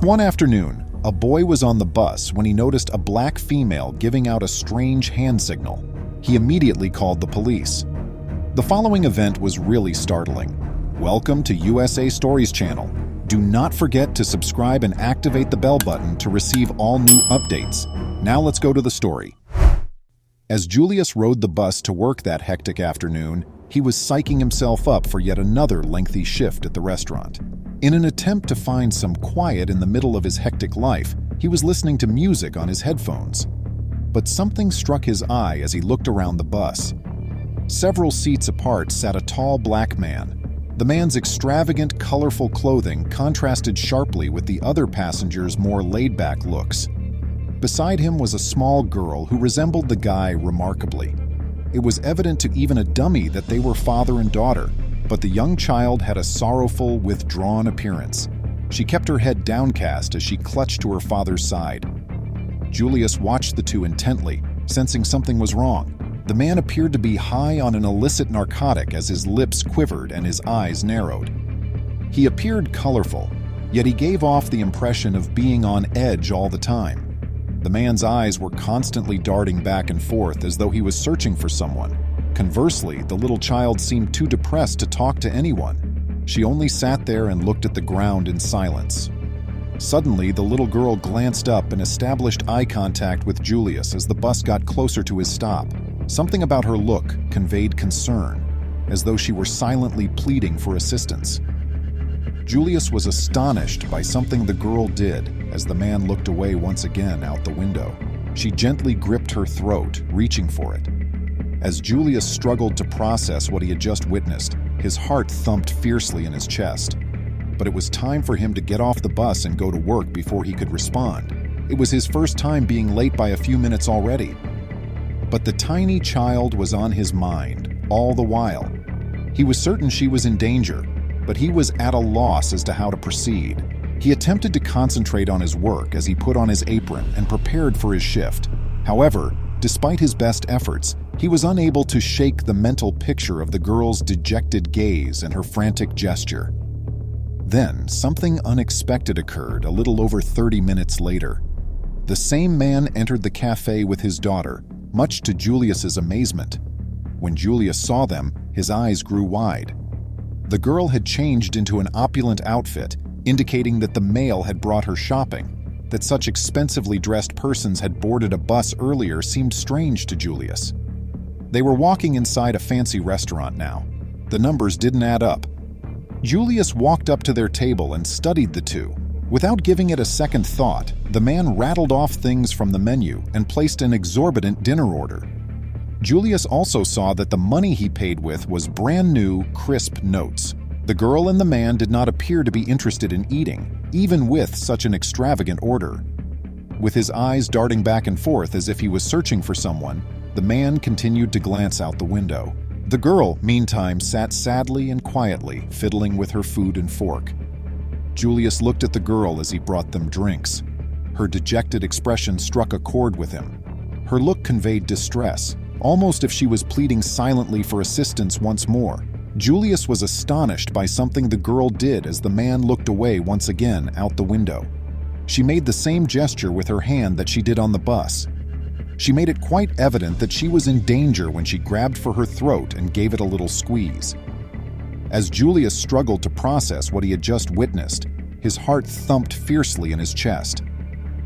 One afternoon, a boy was on the bus when he noticed a black female giving out a strange hand signal. He immediately called the police. The following event was really startling. Welcome to USA Stories channel. Do not forget to subscribe and activate the bell button to receive all new updates. Now let's go to the story. As Julius rode the bus to work that hectic afternoon, he was psyching himself up for yet another lengthy shift at the restaurant. In an attempt to find some quiet in the middle of his hectic life, he was listening to music on his headphones. But something struck his eye as he looked around the bus. Several seats apart sat a tall black man. The man's extravagant, colorful clothing contrasted sharply with the other passengers' more laid-back looks. Beside him was a small girl who resembled the guy remarkably. It was evident to even a dummy that they were father and daughter, but the young child had a sorrowful, withdrawn appearance. She kept her head downcast as she clutched to her father's side. Julius watched the two intently, sensing something was wrong. The man appeared to be high on an illicit narcotic as his lips quivered and his eyes narrowed. He appeared colorful, yet he gave off the impression of being on edge all the time. The man's eyes were constantly darting back and forth as though he was searching for someone. Conversely, the little child seemed too depressed to talk to anyone. She only sat there and looked at the ground in silence. Suddenly, the little girl glanced up and established eye contact with Julius as the bus got closer to his stop. Something about her look conveyed concern, as though she were silently pleading for assistance. Julius was astonished by something the girl did as the man looked away once again out the window. She gently gripped her throat, reaching for it. As Julius struggled to process what he had just witnessed, his heart thumped fiercely in his chest. But it was time for him to get off the bus and go to work before he could respond. It was his first time being late by a few minutes already. But the tiny child was on his mind all the while. He was certain she was in danger, but he was at a loss as to how to proceed. He attempted to concentrate on his work as he put on his apron and prepared for his shift. However, despite his best efforts, he was unable to shake the mental picture of the girl's dejected gaze and her frantic gesture. Then, something unexpected occurred a little over 30 minutes later. The same man entered the cafe with his daughter, much to Julius's amazement. When Julius saw them, his eyes grew wide. The girl had changed into an opulent outfit, indicating that the male had brought her shopping. That such expensively dressed persons had boarded a bus earlier seemed strange to Julius. They were walking inside a fancy restaurant now. The numbers didn't add up. Julius walked up to their table and studied the two. Without giving it a second thought, the man rattled off things from the menu and placed an exorbitant dinner order. Julius also saw that the money he paid with was brand new, crisp notes. The girl and the man did not appear to be interested in eating, even with such an extravagant order. With his eyes darting back and forth as if he was searching for someone, the man continued to glance out the window. The girl, meantime, sat sadly and quietly, fiddling with her food and fork. Julius looked at the girl as he brought them drinks. Her dejected expression struck a chord with him. Her look conveyed distress, almost if she was pleading silently for assistance once more. Julius was astonished by something the girl did as the man looked away once again out the window. She made the same gesture with her hand that she did on the bus. She made it quite evident that she was in danger when she grabbed for her throat and gave it a little squeeze. As Julius struggled to process what he had just witnessed, his heart thumped fiercely in his chest.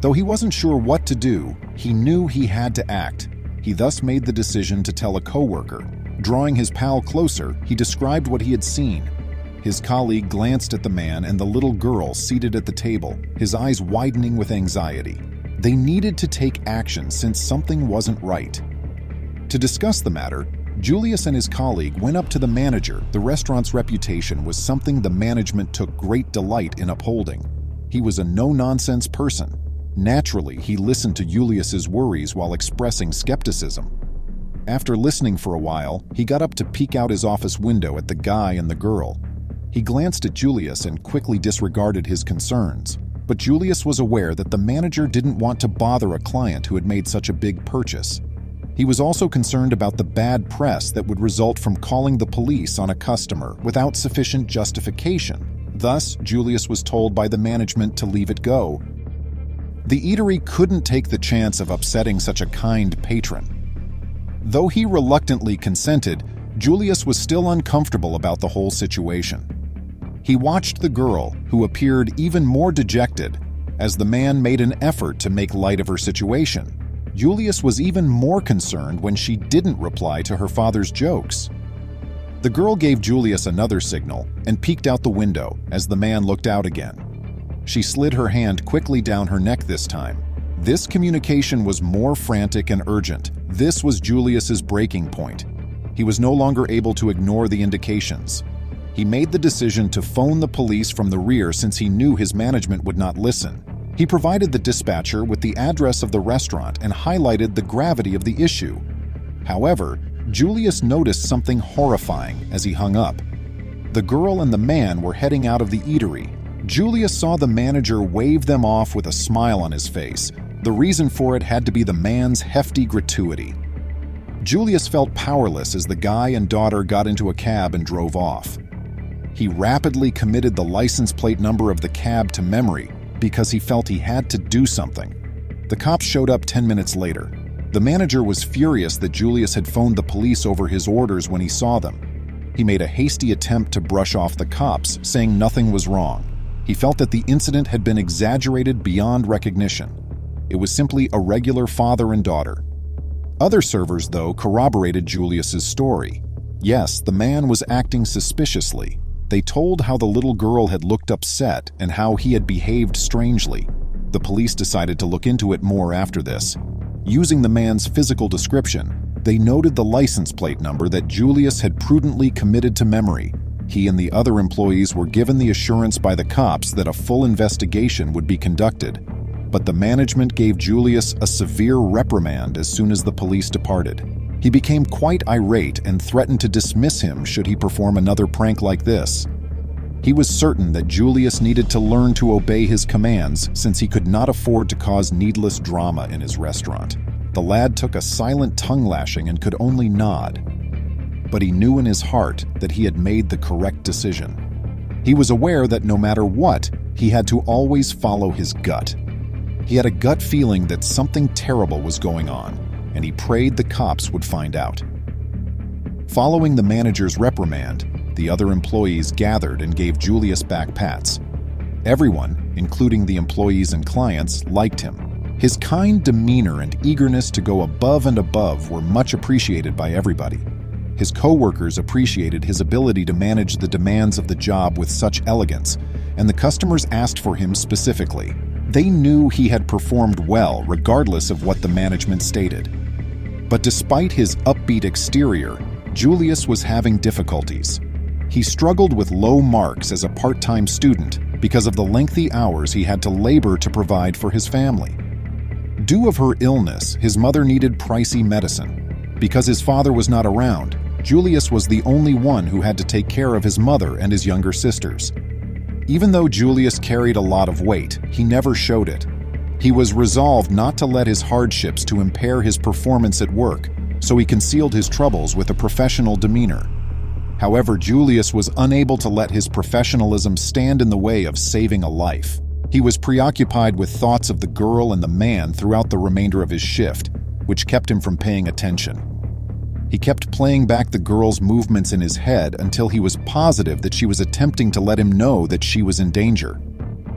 Though he wasn't sure what to do, he knew he had to act. He thus made the decision to tell a coworker. Drawing his pal closer, he described what he had seen. His colleague glanced at the man and the little girl seated at the table, his eyes widening with anxiety. They needed to take action since something wasn't right. To discuss the matter, Julius and his colleague went up to the manager. The restaurant's reputation was something the management took great delight in upholding. He was a no-nonsense person. Naturally, he listened to Julius's worries while expressing skepticism. After listening for a while, he got up to peek out his office window at the guy and the girl. He glanced at Julius and quickly disregarded his concerns. But Julius was aware that the manager didn't want to bother a client who had made such a big purchase. He was also concerned about the bad press that would result from calling the police on a customer without sufficient justification. Thus, Julius was told by the management to leave it go. The eatery couldn't take the chance of upsetting such a kind patron. Though he reluctantly consented, Julius was still uncomfortable about the whole situation. He watched the girl, who appeared even more dejected, as the man made an effort to make light of her situation. Julius was even more concerned when she didn't reply to her father's jokes. The girl gave Julius another signal and peeked out the window as the man looked out again. She slid her hand quickly down her neck this time. This communication was more frantic and urgent. This was Julius's breaking point. He was no longer able to ignore the indications. He made the decision to phone the police from the rear since he knew his management would not listen. He provided the dispatcher with the address of the restaurant and highlighted the gravity of the issue. However, Julius noticed something horrifying as he hung up. The girl and the man were heading out of the eatery. Julius saw the manager wave them off with a smile on his face. The reason for it had to be the man's hefty gratuity. Julius felt powerless as the guy and daughter got into a cab and drove off. He rapidly committed the license plate number of the cab to memory because he felt he had to do something. The cops showed up 10 minutes later. The manager was furious that Julius had phoned the police over his orders when he saw them. He made a hasty attempt to brush off the cops, saying nothing was wrong. He felt that the incident had been exaggerated beyond recognition. It was simply a regular father and daughter. Other servers, though, corroborated Julius's story. Yes, the man was acting suspiciously. They told how the little girl had looked upset and how he had behaved strangely. The police decided to look into it more after this. Using the man's physical description, they noted the license plate number that Julius had prudently committed to memory. He and the other employees were given the assurance by the cops that a full investigation would be conducted. But the management gave Julius a severe reprimand as soon as the police departed. He became quite irate and threatened to dismiss him should he perform another prank like this. He was certain that Julius needed to learn to obey his commands since he could not afford to cause needless drama in his restaurant. The lad took a silent tongue-lashing and could only nod. But he knew in his heart that he had made the correct decision. He was aware that no matter what, he had to always follow his gut. He had a gut feeling that something terrible was going on, and he prayed the cops would find out. Following the manager's reprimand, the other employees gathered and gave Julius back pats. Everyone, including the employees and clients, liked him. His kind demeanor and eagerness to go above and above were much appreciated by everybody. His co-workers appreciated his ability to manage the demands of the job with such elegance, and the customers asked for him specifically. They knew he had performed well regardless of what the management stated. But despite his upbeat exterior, Julius was having difficulties. He struggled with low marks as a part-time student because of the lengthy hours he had to labor to provide for his family. Due of her illness, his mother needed pricey medicine. Because his father was not around, Julius was the only one who had to take care of his mother and his younger sisters. Even though Julius carried a lot of weight, he never showed it. He was resolved not to let his hardships to impair his performance at work, so he concealed his troubles with a professional demeanor. However, Julius was unable to let his professionalism stand in the way of saving a life. He was preoccupied with thoughts of the girl and the man throughout the remainder of his shift, which kept him from paying attention. He kept playing back the girl's movements in his head until he was positive that she was attempting to let him know that she was in danger.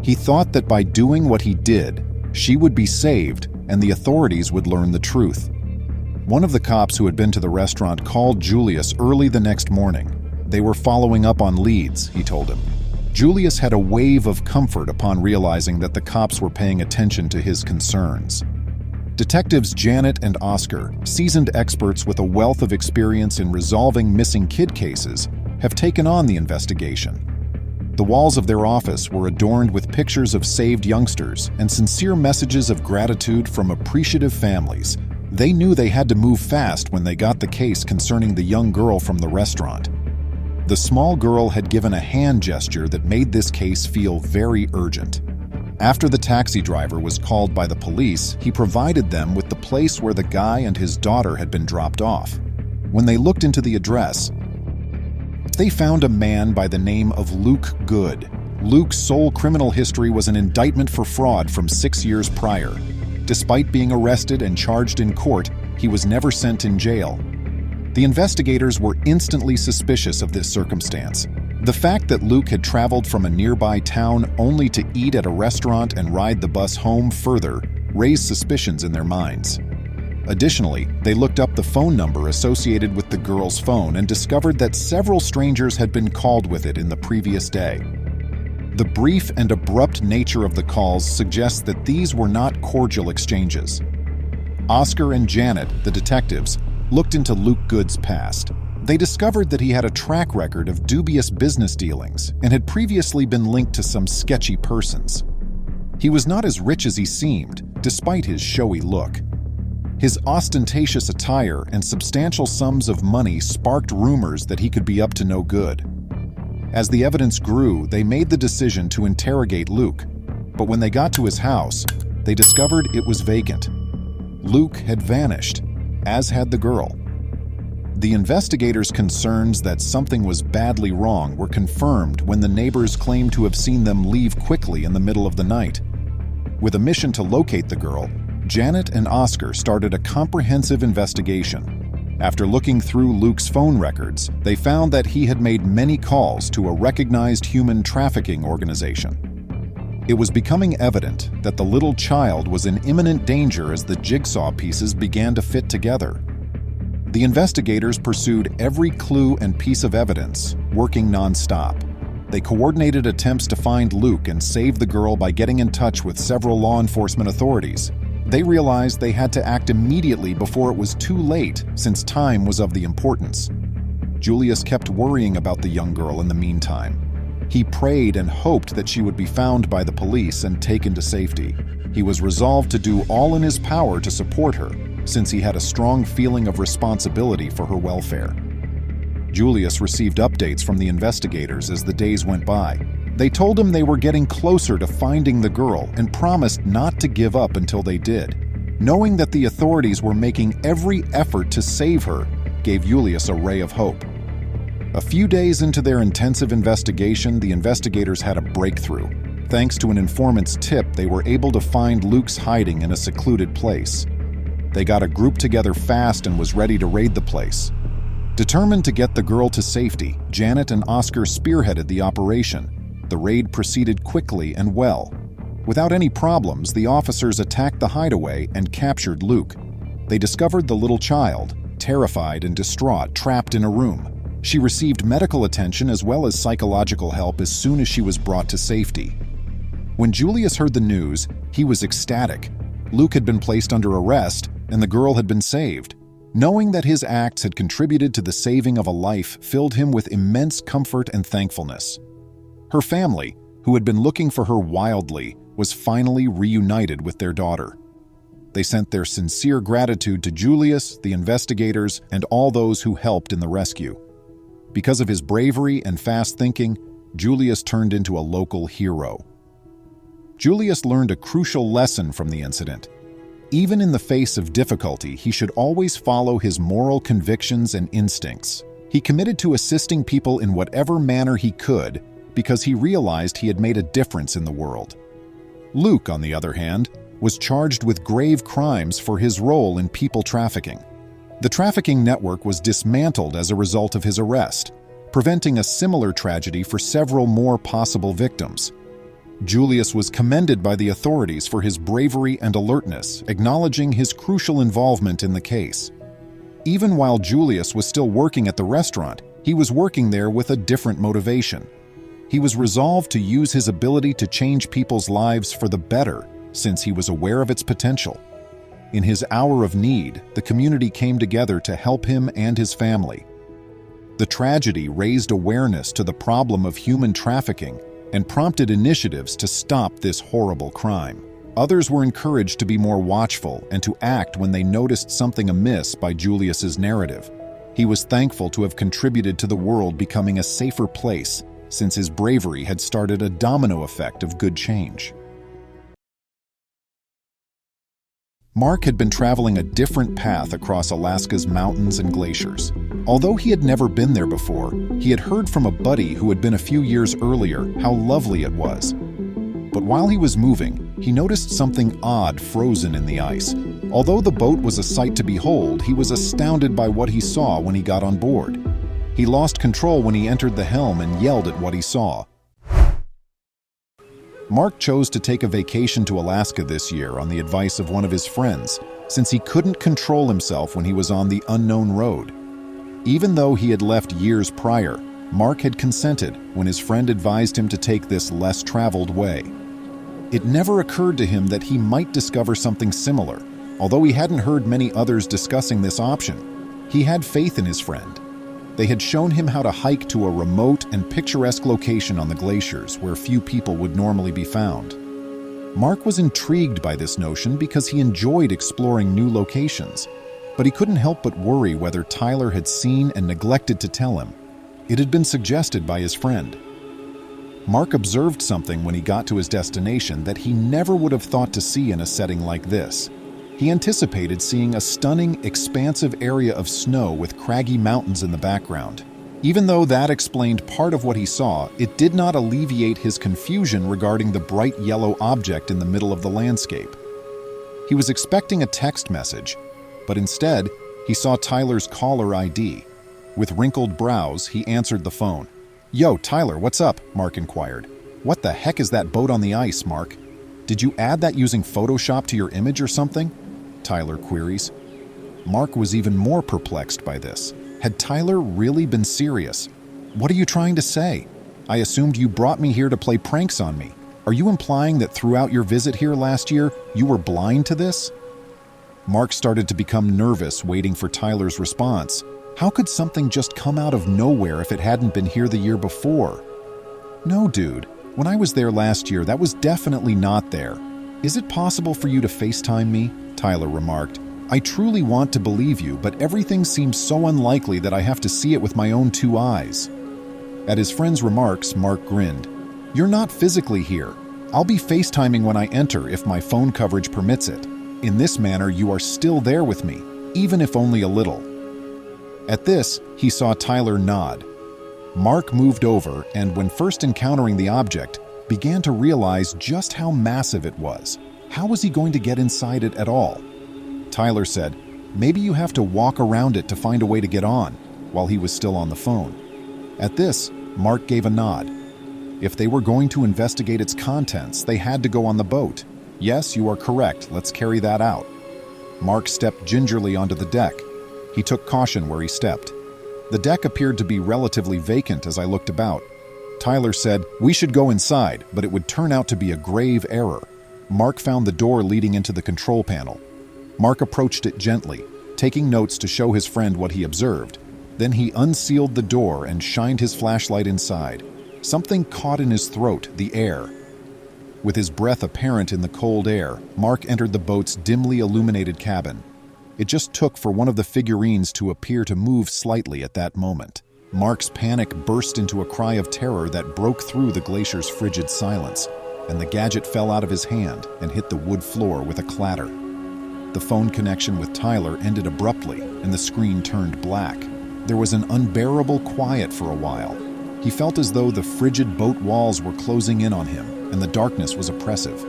He thought that by doing what he did, she would be saved and the authorities would learn the truth. One of the cops who had been to the restaurant called Julius early the next morning. They were following up on leads, he told him. Julius had a wave of comfort upon realizing that the cops were paying attention to his concerns. Detectives Janet and Oscar, seasoned experts with a wealth of experience in resolving missing kid cases, have taken on the investigation. The walls of their office were adorned with pictures of saved youngsters and sincere messages of gratitude from appreciative families. They knew they had to move fast when they got the case concerning the young girl from the restaurant. The small girl had given a hand gesture that made this case feel very urgent. After the taxi driver was called by the police, he provided them with the place where the guy and his daughter had been dropped off. When they looked into the address, they found a man by the name of Luke Good, Luke's sole criminal history was an indictment for fraud from 6 years prior. Despite being arrested and charged in court, he was never sent in jail. The investigators were instantly suspicious of this circumstance. The fact that Luke had traveled from a nearby town only to eat at a restaurant and ride the bus home further raised suspicions in their minds. Additionally, they looked up the phone number associated with the girl's phone and discovered that several strangers had been called with it in the previous day. The brief and abrupt nature of the calls suggests that these were not cordial exchanges. Oscar and Janet, the detectives, looked into Luke Good's past. They discovered that he had a track record of dubious business dealings and had previously been linked to some sketchy persons. He was not as rich as he seemed, despite his showy look. His ostentatious attire and substantial sums of money sparked rumors that he could be up to no good. As the evidence grew, they made the decision to interrogate Luke, but when they got to his house, they discovered it was vacant. Luke had vanished, as had the girl. The investigators' concerns that something was badly wrong were confirmed when the neighbors claimed to have seen them leave quickly in the middle of the night. With a mission to locate the girl, Janet and Oscar started a comprehensive investigation. After looking through Luke's phone records, they found that he had made many calls to a recognized human trafficking organization. It was becoming evident that the little child was in imminent danger as the jigsaw pieces began to fit together. The investigators pursued every clue and piece of evidence, working non-stop. They coordinated attempts to find Luke and save the girl by getting in touch with several law enforcement authorities. They realized they had to act immediately before it was too late, since time was of the importance. Julius kept worrying about the young girl in the meantime. He prayed and hoped that she would be found by the police and taken to safety. He was resolved to do all in his power to support her, since he had a strong feeling of responsibility for her welfare. Julius received updates from the investigators as the days went by. They told him they were getting closer to finding the girl and promised not to give up until they did. Knowing that the authorities were making every effort to save her gave Julius a ray of hope. A few days into their intensive investigation, the investigators had a breakthrough. Thanks to an informant's tip, they were able to find Luke's hiding in a secluded place. They got a group together fast and was ready to raid the place. Determined to get the girl to safety, Janet and Oscar spearheaded the operation. The raid proceeded quickly and well. Without any problems, the officers attacked the hideaway and captured Luke. They discovered the little child, terrified and distraught, trapped in a room. She received medical attention as well as psychological help as soon as she was brought to safety. When Julius heard the news, he was ecstatic. Luke had been placed under arrest, and the girl had been saved. Knowing that his acts had contributed to the saving of a life filled him with immense comfort and thankfulness. Her family, who had been looking for her wildly, was finally reunited with their daughter. They sent their sincere gratitude to Julius, the investigators, and all those who helped in the rescue. Because of his bravery and fast thinking, Julius turned into a local hero. Julius learned a crucial lesson from the incident. Even in the face of difficulty, he should always follow his moral convictions and instincts. He committed to assisting people in whatever manner he could because he realized he had made a difference in the world. Luke, on the other hand, was charged with grave crimes for his role in people trafficking. The trafficking network was dismantled as a result of his arrest, preventing a similar tragedy for several more possible victims. Julius was commended by the authorities for his bravery and alertness, acknowledging his crucial involvement in the case. Even while Julius was still working at the restaurant, he was working there with a different motivation. He was resolved to use his ability to change people's lives for the better, since he was aware of its potential. In his hour of need, the community came together to help him and his family. The tragedy raised awareness to the problem of human trafficking and prompted initiatives to stop this horrible crime. Others were encouraged to be more watchful and to act when they noticed something amiss by Julius's narrative. He was thankful to have contributed to the world becoming a safer place, since his bravery had started a domino effect of good change. Mark had been traveling a different path across Alaska's mountains and glaciers. Although he had never been there before, he had heard from a buddy who had been a few years earlier how lovely it was. But while he was moving, he noticed something odd frozen in the ice. Although the boat was a sight to behold, he was astounded by what he saw when he got on board. He lost control when he entered the helm and yelled at what he saw. Mark chose to take a vacation to Alaska this year on the advice of one of his friends, since he couldn't control himself when he was on the unknown road. Even though he had left years prior, Mark had consented when his friend advised him to take this less traveled way. It never occurred to him that he might discover something similar. Although he hadn't heard many others discussing this option, he had faith in his friend. They had shown him how to hike to a remote and picturesque location on the glaciers where few people would normally be found. Mark was intrigued by this notion because he enjoyed exploring new locations, but he couldn't help but worry whether Tyler had seen and neglected to tell him. It had been suggested by his friend. Mark observed something when he got to his destination that he never would have thought to see in a setting like this. He anticipated seeing a stunning, expansive area of snow with craggy mountains in the background. Even though that explained part of what he saw, it did not alleviate his confusion regarding the bright yellow object in the middle of the landscape. He was expecting a text message, but instead, he saw Tyler's caller ID. With wrinkled brows, he answered the phone. "Yo, Tyler, what's up?" Mark inquired. "What the heck is that boat on the ice, Mark? Did you add that using Photoshop to your image or something?" Tyler queries. Mark was even more perplexed by this. Had Tyler really been serious? "What are you trying to say? I assumed you brought me here to play pranks on me. Are you implying that throughout your visit here last year, you were blind to this?" Mark started to become nervous, waiting for Tyler's response. How could something just come out of nowhere if it hadn't been here the year before? "No, dude. When I was there last year, that was definitely not there. Is it possible for you to FaceTime me?" Tyler remarked. "I truly want to believe you, but everything seems so unlikely that I have to see it with my own two eyes." At his friend's remarks, Mark grinned. "You're not physically here. I'll be FaceTiming when I enter if my phone coverage permits it. In this manner, you are still there with me, even if only a little." At this, he saw Tyler nod. Mark moved over and, when first encountering the object, began to realize just how massive it was. How was he going to get inside it at all? Tyler said, "Maybe you have to walk around it to find a way to get on," while he was still on the phone. At this, Mark gave a nod. If they were going to investigate its contents, they had to go on the boat. "Yes, you are correct. Let's carry that out." Mark stepped gingerly onto the deck. He took caution where he stepped. The deck appeared to be relatively vacant as I looked about. Tyler said, "We should go inside, but it would turn out to be a grave error." Mark found the door leading into the control panel. Mark approached it gently, taking notes to show his friend what he observed. Then he unsealed the door and shined his flashlight inside. Something caught in his throat, the air. With his breath apparent in the cold air, Mark entered the boat's dimly illuminated cabin. It just took for one of the figurines to appear to move slightly at that moment. Mark's panic burst into a cry of terror that broke through the glacier's frigid silence, and the gadget fell out of his hand and hit the wood floor with a clatter. The phone connection with Tyler ended abruptly, and the screen turned black. There was an unbearable quiet for a while. He felt as though the frigid boat walls were closing in on him, and the darkness was oppressive.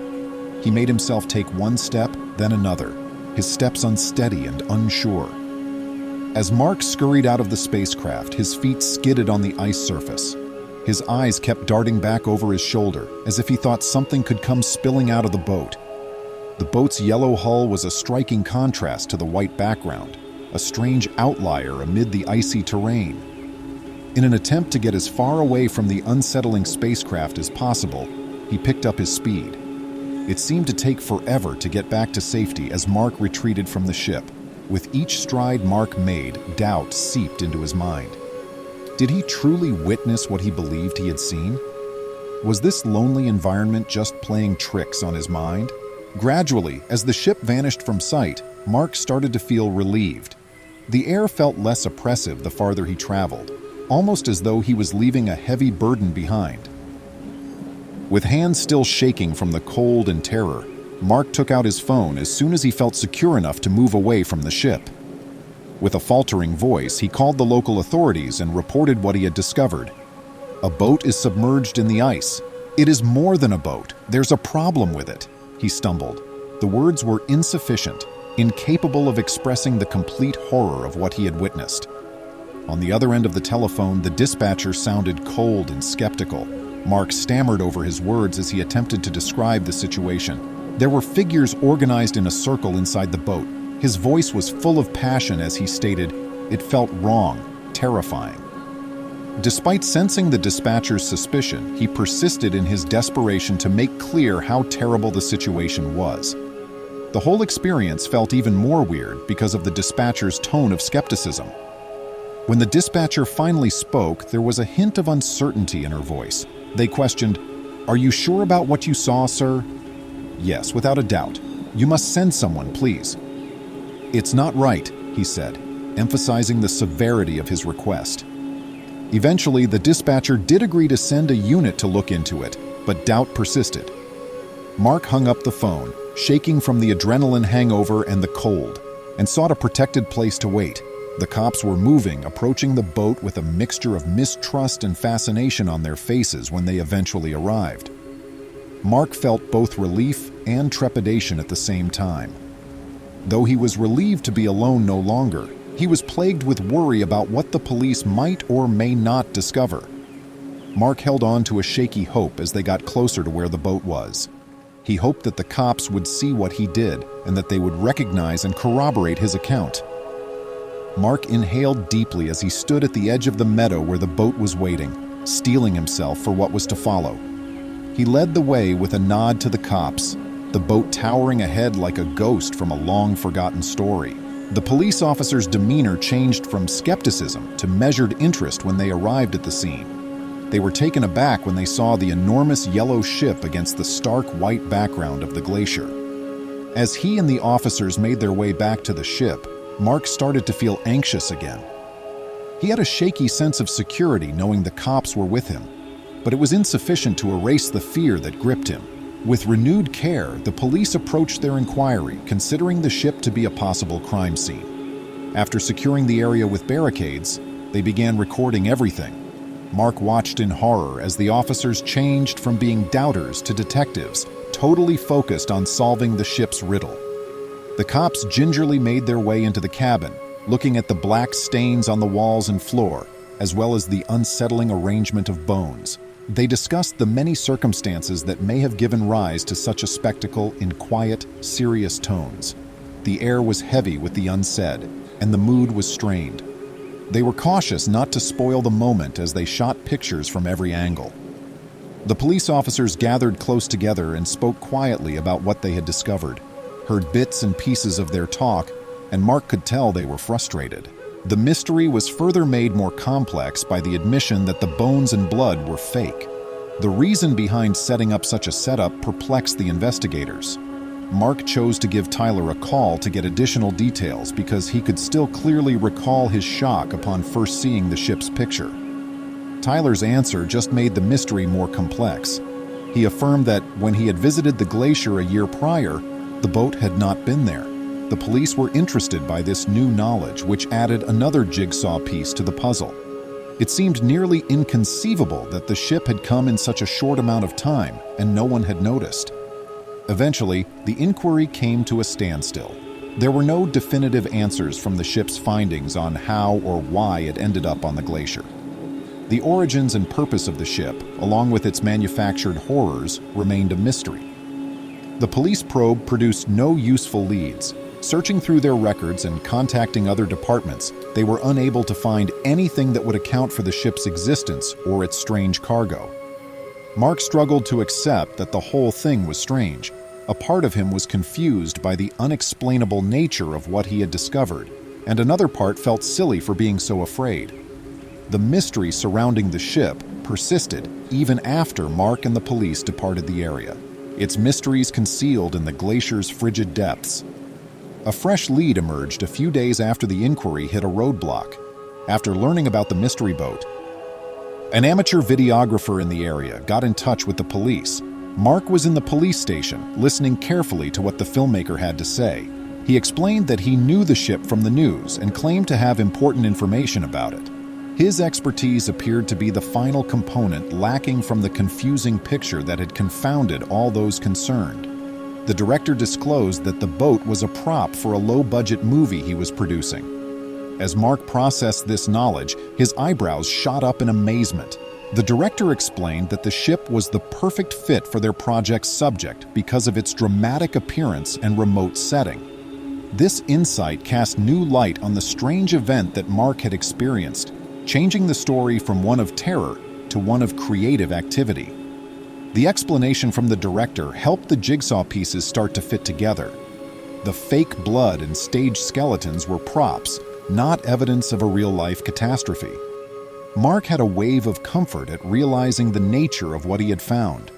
He made himself take one step, then another, his steps unsteady and unsure. As Mark scurried out of the spacecraft, his feet skidded on the ice surface. His eyes kept darting back over his shoulder, as if he thought something could come spilling out of the boat. The boat's yellow hull was a striking contrast to the white background, a strange outlier amid the icy terrain. In an attempt to get as far away from the unsettling spacecraft as possible, he picked up his speed. It seemed to take forever to get back to safety as Mark retreated from the ship. With each stride Mark made, doubt seeped into his mind. Did he truly witness what he believed he had seen? Was this lonely environment just playing tricks on his mind? Gradually, as the ship vanished from sight, Mark started to feel relieved. The air felt less oppressive the farther he traveled, almost as though he was leaving a heavy burden behind. With hands still shaking from the cold and terror, Mark took out his phone as soon as he felt secure enough to move away from the ship. With a faltering voice, he called the local authorities and reported what he had discovered. A boat is submerged in the ice. It is more than a boat. There's a problem with it, he stumbled. The words were insufficient, incapable of expressing the complete horror of what he had witnessed. On the other end of the telephone, the dispatcher sounded cold and skeptical. Mark stammered over his words as he attempted to describe the situation. There were figures organized in a circle inside the boat. His voice was full of passion as he stated, "It felt wrong, terrifying." Despite sensing the dispatcher's suspicion, he persisted in his desperation to make clear how terrible the situation was. The whole experience felt even more weird because of the dispatcher's tone of skepticism. When the dispatcher finally spoke, there was a hint of uncertainty in her voice. They questioned, "Are you sure about what you saw, sir?" "Yes, without a doubt. You must send someone, please." "It's not right," he said, emphasizing the severity of his request. Eventually, the dispatcher did agree to send a unit to look into it, but doubt persisted. Mark hung up the phone, shaking from the adrenaline hangover and the cold, and sought a protected place to wait. The cops were moving, approaching the boat with a mixture of mistrust and fascination on their faces when they eventually arrived. Mark felt both relief and trepidation at the same time. Though he was relieved to be alone no longer, he was plagued with worry about what the police might or may not discover. Mark held on to a shaky hope as they got closer to where the boat was. He hoped that the cops would see what he did and that they would recognize and corroborate his account. Mark inhaled deeply as he stood at the edge of the meadow where the boat was waiting, steeling himself for what was to follow. He led the way with a nod to the cops, the boat towering ahead like a ghost from a long-forgotten story. The police officer's demeanor changed from skepticism to measured interest when they arrived at the scene. They were taken aback when they saw the enormous yellow ship against the stark white background of the glacier. As he and the officers made their way back to the ship, Mark started to feel anxious again. He had a shaky sense of security knowing the cops were with him, but it was insufficient to erase the fear that gripped him. With renewed care, the police approached their inquiry, considering the ship to be a possible crime scene. After securing the area with barricades, they began recording everything. Mark watched in horror as the officers changed from being doubters to detectives, totally focused on solving the ship's riddle. The cops gingerly made their way into the cabin, looking at the black stains on the walls and floor, as well as the unsettling arrangement of bones. They discussed the many circumstances that may have given rise to such a spectacle in quiet, serious tones. The air was heavy with the unsaid, and the mood was strained. They were cautious not to spoil the moment as they shot pictures from every angle. The police officers gathered close together and spoke quietly about what they had discovered, heard bits and pieces of their talk, and Mark could tell they were frustrated. The mystery was further made more complex by the admission that the bones and blood were fake. The reason behind setting up such a setup perplexed the investigators. Mark chose to give Tyler a call to get additional details because he could still clearly recall his shock upon first seeing the ship's picture. Tyler's answer just made the mystery more complex. He affirmed that when he had visited the glacier a year prior, the boat had not been there. The police were interested by this new knowledge, which added another jigsaw piece to the puzzle. It seemed nearly inconceivable that the ship had come in such a short amount of time and no one had noticed. Eventually, the inquiry came to a standstill. There were no definitive answers from the ship's findings on how or why it ended up on the glacier. The origins and purpose of the ship, along with its manufactured horrors, remained a mystery. The police probe produced no useful leads. Searching through their records and contacting other departments, they were unable to find anything that would account for the ship's existence or its strange cargo. Mark struggled to accept that the whole thing was strange. A part of him was confused by the unexplainable nature of what he had discovered, and another part felt silly for being so afraid. The mystery surrounding the ship persisted even after Mark and the police departed the area, its mysteries concealed in the glacier's frigid depths. A fresh lead emerged a few days after the inquiry hit a roadblock. After learning about the mystery boat, an amateur videographer in the area got in touch with the police. Mark was in the police station, listening carefully to what the filmmaker had to say. He explained that he knew the ship from the news and claimed to have important information about it. His expertise appeared to be the final component lacking from the confusing picture that had confounded all those concerned. The director disclosed that the boat was a prop for a low-budget movie he was producing. As Mark processed this knowledge, his eyebrows shot up in amazement. The director explained that the ship was the perfect fit for their project's subject because of its dramatic appearance and remote setting. This insight cast new light on the strange event that Mark had experienced, changing the story from one of terror to one of creative activity. The explanation from the director helped the jigsaw pieces start to fit together. The fake blood and staged skeletons were props, not evidence of a real-life catastrophe. Mark had a wave of comfort at realizing the nature of what he had found.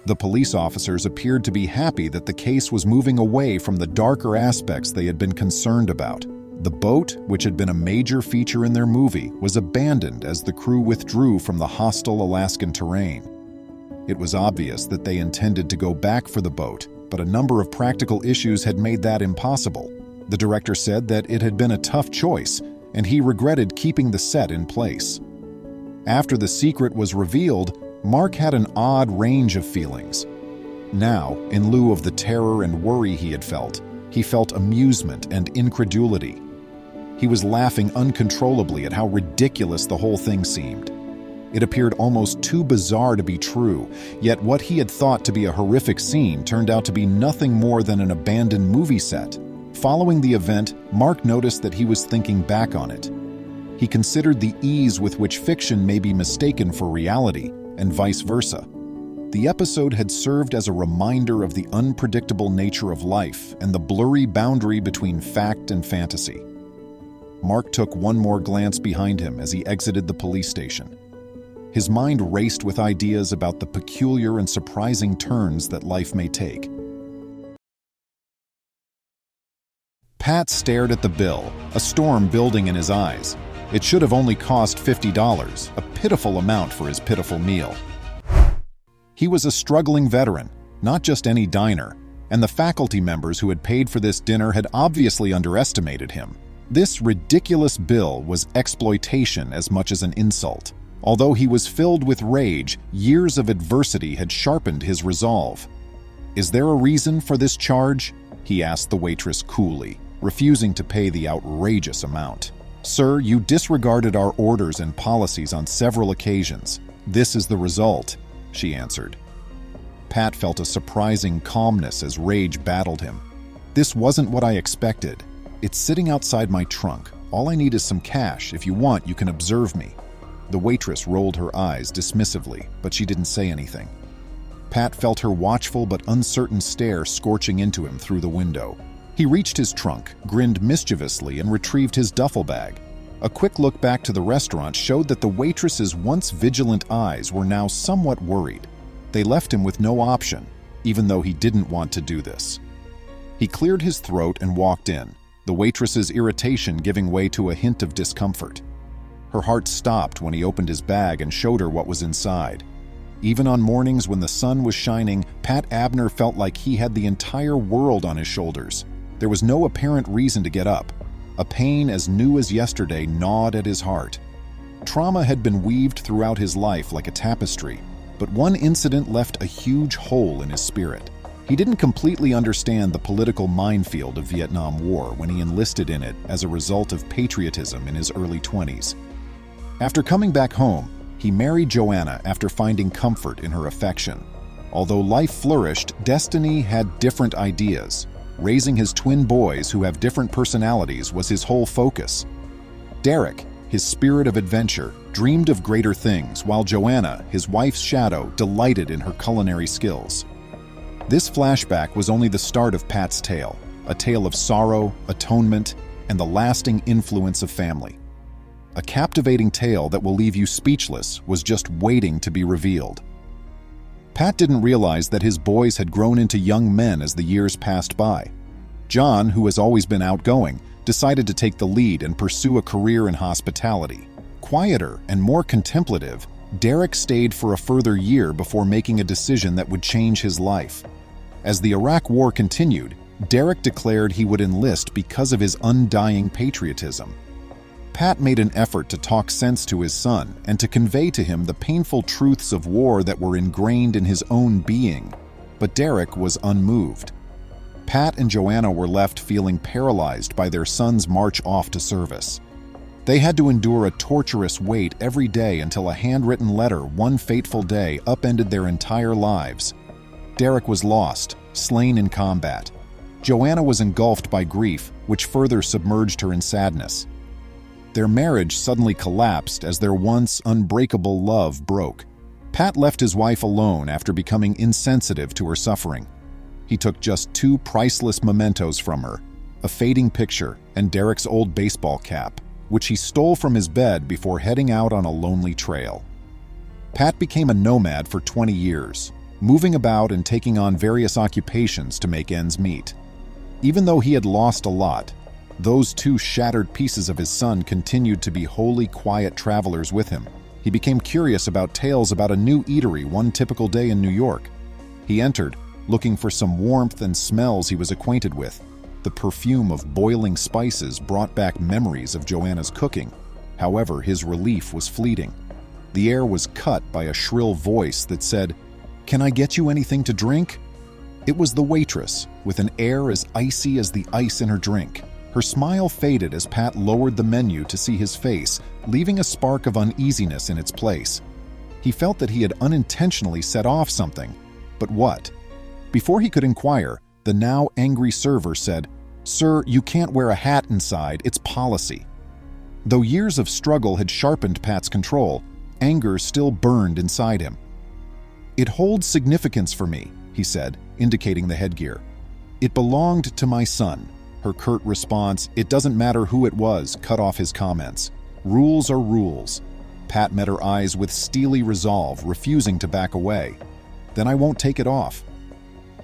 The police officers appeared to be happy that the case was moving away from the darker aspects they had been concerned about. The boat, which had been a major feature in their movie, was abandoned as the crew withdrew from the hostile Alaskan terrain. It was obvious that they intended to go back for the boat, but a number of practical issues had made that impossible. The director said that it had been a tough choice, and he regretted keeping the set in place. After the secret was revealed, Mark had an odd range of feelings. Now, in lieu of the terror and worry he had felt, he felt amusement and incredulity. He was laughing uncontrollably at how ridiculous the whole thing seemed. It appeared almost too bizarre to be true, yet what he had thought to be a horrific scene turned out to be nothing more than an abandoned movie set. Following the event, Mark noticed that he was thinking back on it. He considered the ease with which fiction may be mistaken for reality, and vice versa. The episode had served as a reminder of the unpredictable nature of life and the blurry boundary between fact and fantasy. Mark took one more glance behind him as he exited the police station. His mind raced with ideas about the peculiar and surprising turns that life may take. Pat stared at the bill, a storm building in his eyes. It should have only cost $50, a pitiful amount for his pitiful meal. He was a struggling veteran, not just any diner, and the faculty members who had paid for this dinner had obviously underestimated him. This ridiculous bill was exploitation as much as an insult. Although he was filled with rage, years of adversity had sharpened his resolve. "Is there a reason for this charge?" he asked the waitress coolly, refusing to pay the outrageous amount. "Sir, you disregarded our orders and policies on several occasions. This is the result," she answered. Pat felt a surprising calmness as rage battled him. "This wasn't what I expected. It's sitting outside my trunk. All I need is some cash. If you want, you can observe me." The waitress rolled her eyes dismissively, but she didn't say anything. Pat felt her watchful but uncertain stare scorching into him through the window. He reached his trunk, grinned mischievously, and retrieved his duffel bag. A quick look back to the restaurant showed that the waitress's once vigilant eyes were now somewhat worried. They left him with no option, even though he didn't want to do this. He cleared his throat and walked in, the waitress's irritation giving way to a hint of discomfort. Her heart stopped when he opened his bag and showed her what was inside. Even on mornings when the sun was shining, Pat Abner felt like he had the entire world on his shoulders. There was no apparent reason to get up. A pain as new as yesterday gnawed at his heart. Trauma had been weaved throughout his life like a tapestry, but one incident left a huge hole in his spirit. He didn't completely understand the political minefield of Vietnam War when he enlisted in it as a result of patriotism in his early 20s. After coming back home, he married Joanna after finding comfort in her affection. Although life flourished, destiny had different ideas. Raising his twin boys who have different personalities was his whole focus. Derek, his spirit of adventure, dreamed of greater things, while Joanna, his wife's shadow, delighted in her culinary skills. This flashback was only the start of Pat's tale, a tale of sorrow, atonement, and the lasting influence of family. A captivating tale that will leave you speechless was just waiting to be revealed. Pat didn't realize that his boys had grown into young men as the years passed by. John, who has always been outgoing, decided to take the lead and pursue a career in hospitality. Quieter and more contemplative, Derek stayed for a further year before making a decision that would change his life. As the Iraq War continued, Derek declared he would enlist because of his undying patriotism. Pat made an effort to talk sense to his son and to convey to him the painful truths of war that were ingrained in his own being, but Derek was unmoved. Pat and Joanna were left feeling paralyzed by their son's march off to service. They had to endure a torturous wait every day until a handwritten letter one fateful day upended their entire lives. Derek was lost, slain in combat. Joanna was engulfed by grief, which further submerged her in sadness. Their marriage suddenly collapsed as their once unbreakable love broke. Pat left his wife alone after becoming insensitive to her suffering. He took just 2 priceless mementos from her, a fading picture and Derek's old baseball cap, which he stole from his bed before heading out on a lonely trail. Pat became a nomad for 20 years, moving about and taking on various occupations to make ends meet. Even though he had lost a lot, those 2 shattered pieces of his son continued to be wholly quiet travelers with him. He became curious about tales about a new eatery one typical day in New York. He entered, looking for some warmth and smells he was acquainted with. The perfume of boiling spices brought back memories of Joanna's cooking. However, his relief was fleeting. The air was cut by a shrill voice that said, "Can I get you anything to drink?" It was the waitress, with an air as icy as the ice in her drink. Her smile faded as Pat lowered the menu to see his face, leaving a spark of uneasiness in its place. He felt that he had unintentionally set off something. But what? Before he could inquire, the now angry server said, "Sir, you can't wear a hat inside, it's policy." Though years of struggle had sharpened Pat's control, anger still burned inside him. "It holds significance for me," he said, indicating the headgear. "It belonged to my son." Her curt response, "It doesn't matter who it was," cut off his comments. Rules are rules. Pat met her eyes with steely resolve, refusing to back away. "Then I won't take it off."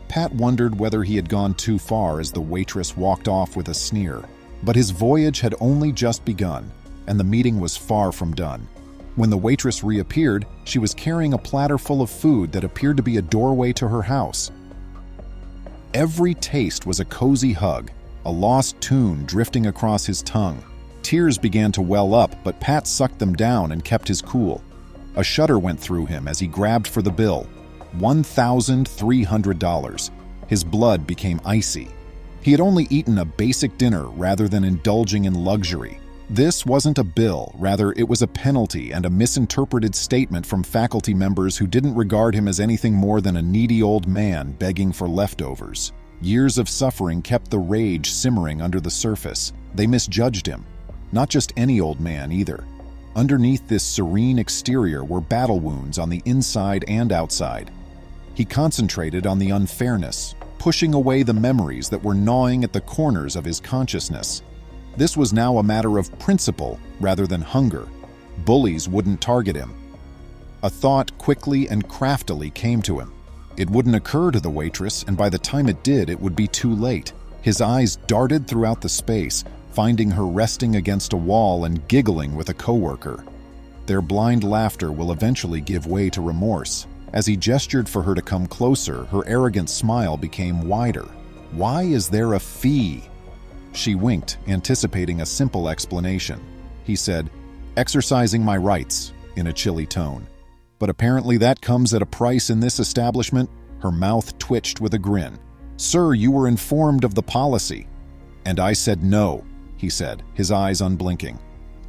Pat wondered whether he had gone too far as the waitress walked off with a sneer. But his voyage had only just begun, and the meeting was far from done. When the waitress reappeared, she was carrying a platter full of food that appeared to be a doorway to her house. Every taste was a cozy hug, a lost tune drifting across his tongue. Tears began to well up, but Pat sucked them down and kept his cool. A shudder went through him as he grabbed for the bill. $1,300. His blood became icy. He had only eaten a basic dinner rather than indulging in luxury. This wasn't a bill, rather it was a penalty and a misinterpreted statement from faculty members who didn't regard him as anything more than a needy old man begging for leftovers. Years of suffering kept the rage simmering under the surface. They misjudged him. Not just any old man either. Underneath this serene exterior were battle wounds on the inside and outside. He concentrated on the unfairness, pushing away the memories that were gnawing at the corners of his consciousness. This was now a matter of principle rather than hunger. Bullies wouldn't target him. A thought quickly and craftily came to him. It wouldn't occur to the waitress, and by the time it did, it would be too late. His eyes darted throughout the space, finding her resting against a wall and giggling with a coworker. Their blind laughter will eventually give way to remorse. As he gestured for her to come closer, her arrogant smile became wider. "Why is there a fee?" She winked, anticipating a simple explanation. He said, "Exercising my rights," in a chilly tone. "But apparently that comes at a price in this establishment." Her mouth twitched with a grin. "Sir, you were informed of the policy." "And I said no," he said, his eyes unblinking.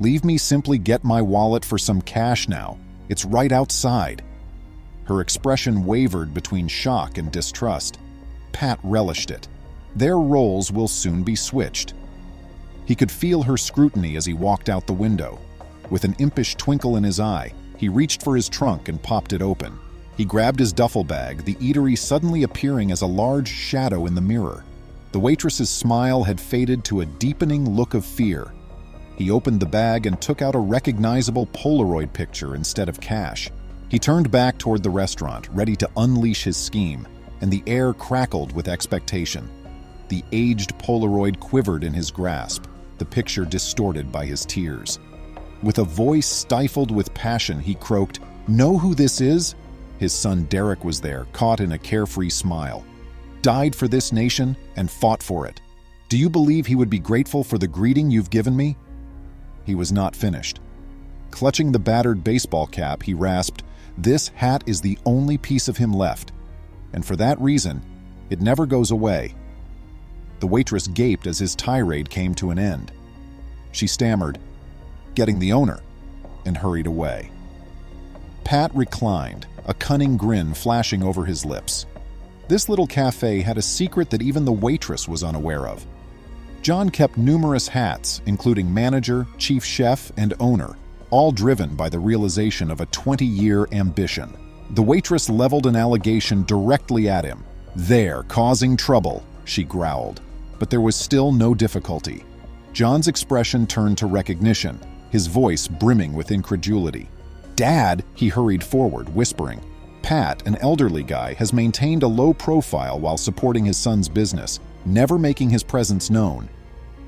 "Leave me simply get my wallet for some cash now. It's right outside." Her expression wavered between shock and distrust. Pat relished it. Their roles will soon be switched. He could feel her scrutiny as he walked out the window. With an impish twinkle in his eye, he reached for his trunk and popped it open. He grabbed his duffel bag, the eatery suddenly appearing as a large shadow in the mirror. The waitress's smile had faded to a deepening look of fear. He opened the bag and took out a recognizable Polaroid picture instead of cash. He turned back toward the restaurant, ready to unleash his scheme, and the air crackled with expectation. The aged Polaroid quivered in his grasp, the picture distorted by his tears. With a voice stifled with passion, he croaked, Know who this is? His son Derek was there, caught in a carefree smile. Died for this nation and fought for it. Do you believe he would be grateful for the greeting you've given me? He was not finished. Clutching the battered baseball cap, he rasped, "This hat is the only piece of him left, and for that reason, it never goes away." The waitress gaped as his tirade came to an end. She stammered, "Getting the owner," and hurried away. Pat reclined, a cunning grin flashing over his lips. This little cafe had a secret that even the waitress was unaware of. John kept numerous hats, including manager, chief chef, and owner, all driven by the realization of a 20-year ambition. The waitress leveled an allegation directly at him. "They're causing trouble," she growled. But there was still no difficulty. John's expression turned to recognition, his voice brimming with incredulity. "Dad," he hurried forward, whispering. Pat, an elderly guy, has maintained a low profile while supporting his son's business, never making his presence known.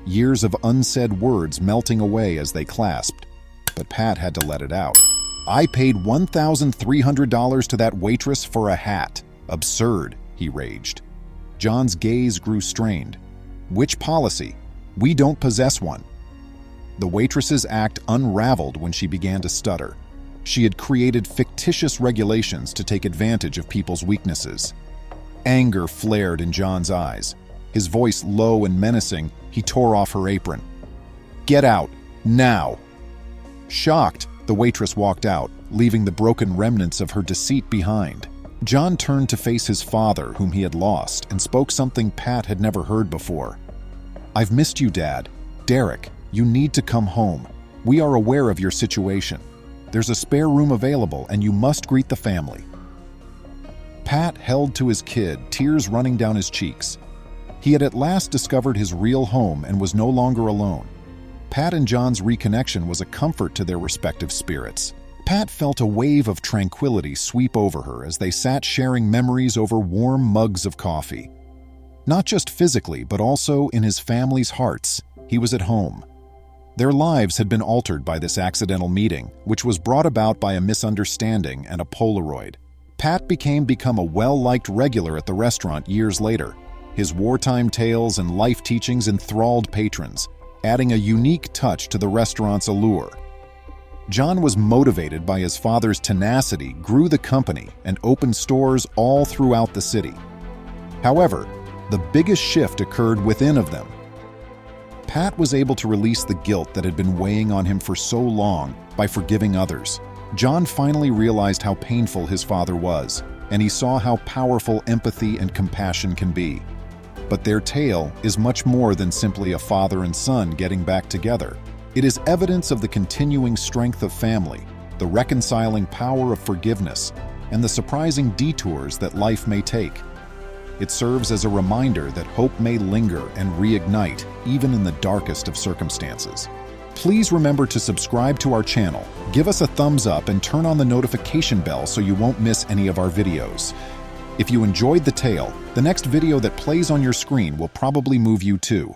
Years of unsaid words melting away as they clasped. But Pat had to let it out. "I paid $1,300 to that waitress for a hat. Absurd," he raged. John's gaze grew strained. "Which policy? We don't possess one." The waitress's act unraveled when she began to stutter. She had created fictitious regulations to take advantage of people's weaknesses. Anger flared in John's eyes. His voice low and menacing, he tore off her apron. "Get out, now!" Shocked, the waitress walked out, leaving the broken remnants of her deceit behind. John turned to face his father, whom he had lost, and spoke something Pat had never heard before. "I've missed you, Dad. Derek, you need to come home. We are aware of your situation. There's a spare room available, and you must greet the family." Pat held to his kid, tears running down his cheeks. He had at last discovered his real home and was no longer alone. Pat and John's reconnection was a comfort to their respective spirits. Pat felt a wave of tranquility sweep over her as they sat sharing memories over warm mugs of coffee. Not just physically, but also in his family's hearts, he was at home. Their lives had been altered by this accidental meeting, which was brought about by a misunderstanding and a Polaroid. Pat become a well-liked regular at the restaurant years later. His wartime tales and life teachings enthralled patrons, adding a unique touch to the restaurant's allure. John was motivated by his father's tenacity, grew the company, and opened stores all throughout the city. However, the biggest shift occurred within of them. Pat was able to release the guilt that had been weighing on him for so long by forgiving others. John finally realized how painful his father was, and he saw how powerful empathy and compassion can be. But their tale is much more than simply a father and son getting back together. It is evidence of the continuing strength of family, the reconciling power of forgiveness, and the surprising detours that life may take. It serves as a reminder that hope may linger and reignite even in the darkest of circumstances. Please remember to subscribe to our channel, give us a thumbs up, and turn on the notification bell so you won't miss any of our videos. If you enjoyed the tale, the next video that plays on your screen will probably move you too.